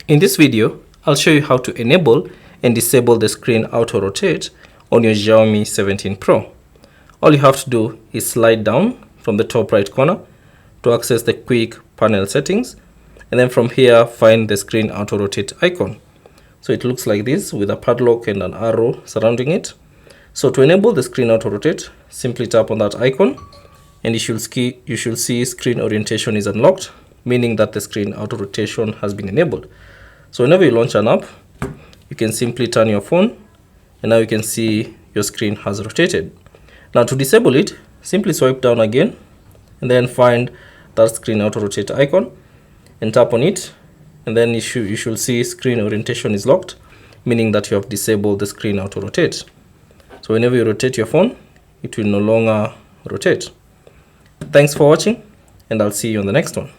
In this video, I'll show you how to enable and disable the screen auto rotate on your Xiaomi 17 Pro. All you have to do is slide down from the top right corner to access the quick panel settings, and then from here find the screen auto rotate icon. So it looks like this with a padlock and an arrow surrounding it. So to enable the screen auto rotate, simply tap on that icon and you should see screen orientation is unlocked, meaning that the screen auto rotation has been enabled. So whenever you launch an app, you can simply turn your phone and now you can see your screen has rotated. Now to disable it, simply swipe down again and then find that screen auto rotate icon and tap on it, and then you should see screen orientation is locked, meaning that you have disabled the screen auto rotate. So whenever you rotate your phone, it will no longer rotate. Thanks for watching, and I'll see you on the next one.